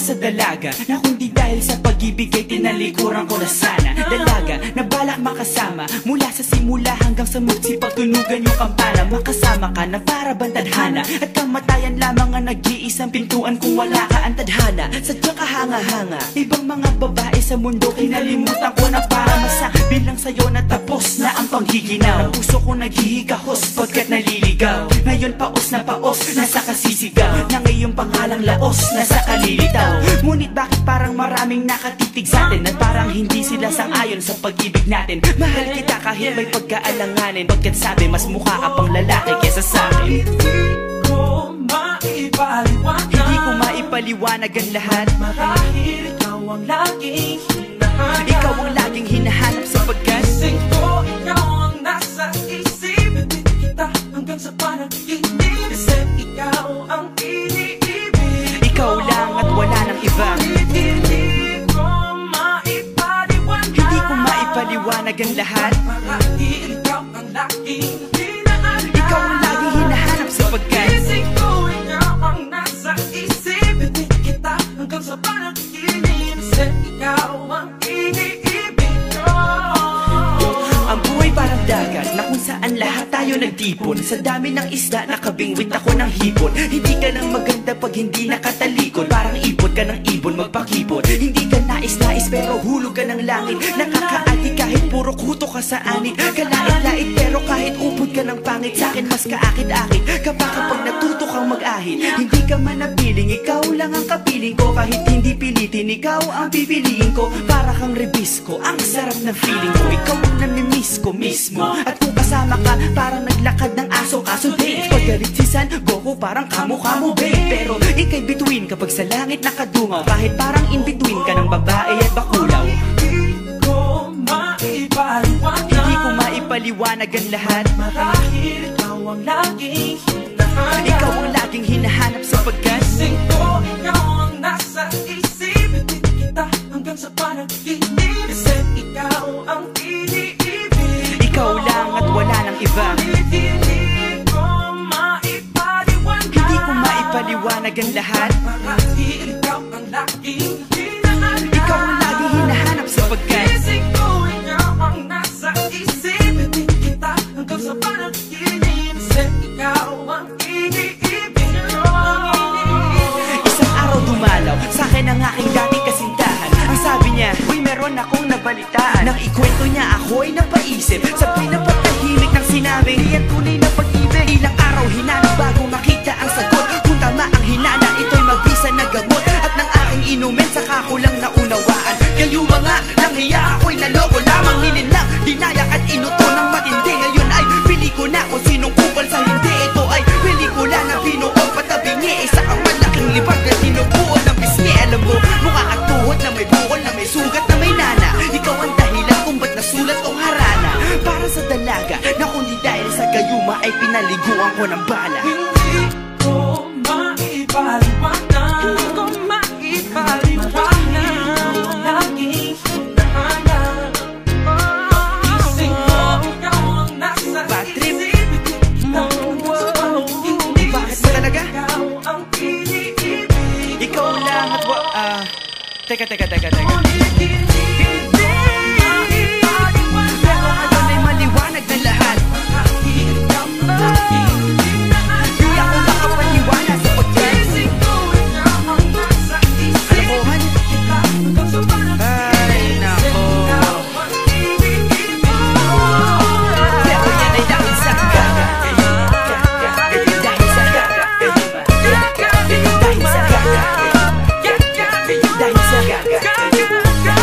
Sa dalaga na kundi dahil sa pag-ibig ay tinalikuran ko na sana. Dalaga na balak makasama mula sa simula hanggang sa magsipagtunugan yung kampana. Makasama ka na para bantadhana at kamatayan lamang ang nag-iisang pintuan kung wala ka ang tadhana. Sadyang kahanga-hanga ibang mga babae sa mundo kinalimutan ko na para masabi lang sa'yo na tapos na ang panghiginaw. Puso ko naghihigahos pagkat naliligaw. Ngayon paos na paos nasa kasisigaw na ngayong pangalang laos nasa kalilitaw. Ngunit bakit parang maraming nakatitig sa atin at parang hindi sila sang-ayon sa pag-ibig natin. Mahal kita kahit may pagkaalanganin, pagkat sabi mas mukha ka pang lalaki kesa sa'kin. Hindi ko maipaliwanag ang lahat. Marahil ikaw ang laging hinahanap. Ikaw ang laging hinahanap sapagkat gising ko, ikaw ang nasa isip. Ibig kita hanggang sa panaginip. Kasi ikaw ang iniibig. ikaw lang at wala nang iba. Hindi ko maipaliwanag ang lahat. Marahil ikaw ang laging hinahanap. Ikaw ang laging hinahanap sapagkat gising ko, ikaw ang nasa isip. Ibig kita hanggang sa panaginip. Kasi ikaw ang iniibig ko. ang buhay parang dagat na kung saan lahat tayo nagtipon. Sa dami ng isda nakabingwit ako ng hipon. Hindi ka lang maganda pag hindi nakatalikod. Parang ipon ka ng ibon magpakipon. Hindi ka nais-nais pero hulog ka ng langit. Nakakaati kahit puro kuto ka sa anit. Kalait-lait pero kahit upod ka ng pangit. Sa'kin mas kaakit-akit kapag natuto kang mag-ahit. Hindi ka man napiling, ikaw lang ang kapiling ko. Kahit hindi pilitin, ikaw ang pipiliin ko. Para kang rebisco, ang sarap ng feeling ko. Ikaw ang namimiss ko mismo. At kung kasama ka, parang naglakad ng aso. Kaso babe, paggalit si San Goku, parang kamo-kamo babe. Pero ika'y bituin kapag sa langit nakadungaw. Kahit parang in-between ka ng babae at bakulaw. Hindi ko maipaliwanag ang lahat. Marahil ikaw ang laging hinahanap. Ikaw ang laging hinahanap sapagkat gising ko, ikaw ang nasa isip. Ibig kita hanggang sa panaginip. Kasi ikaw ang iniibig. ikaw lang at wala nang iba. Hindi ko maipaliwanag ang lahat. Marahil ikaw ang laging hinahanap. Ikaw ang laging hinahanap sapagkat gising ko, ikaw ang nasa isip. Ibig kita hanggang sa panaginip. Kasi ikaw ang iniibig ko. isang araw dumalaw sa'kin ang aking dating kasintahan. Ang sabi niya, uy meron akong nabalitaan. Nang ikwento niya ako'y napaisip. Sabay na pagtahimik ng sinabi, di yan tunay na pag-ibig. Ilang araw hinanap bago makita ang sagot. Kung tama ang hinana, ito'y mabisa na gamot. At nang aking inumin, saka ko lang naunawaan. Kayo mga nanghiya, ako'y naloko lamang. Nilinlang, dinayak at inuto ng matindi. Ngayon ay pili ko na kung sinong kupal sa hindi. Ito ay pelikula na binuong patabingi. Isa kang malaking libag na sinubuan ng pisngi. Alam mo, mukha kang tuhod na may bukol, na may sugat, na may nana. Ikaw ang dahilan kung ba't nasulat tong harana. Para sa dalaga na kundi dahil sa gayuma ay pinaliguan ko ng bala. Hindi ko maipaliwanag. Hindi ko maipaliwanag. Ikaw ang laging hinahanap. Gising ko, ikaw ang nasa Patrick. isip. Bakit ba talaga? Ikaw ang iniibig. Ikaw lang at Teka. Pero ngayon ay maliwanag na lahat. Di ako makapaniwala sa pagkat kalokohan. Ay nako. Pero yan ay dahil sa gaga. Dahil sa gaga. Dahil sa gaga. Dahil sa gaga.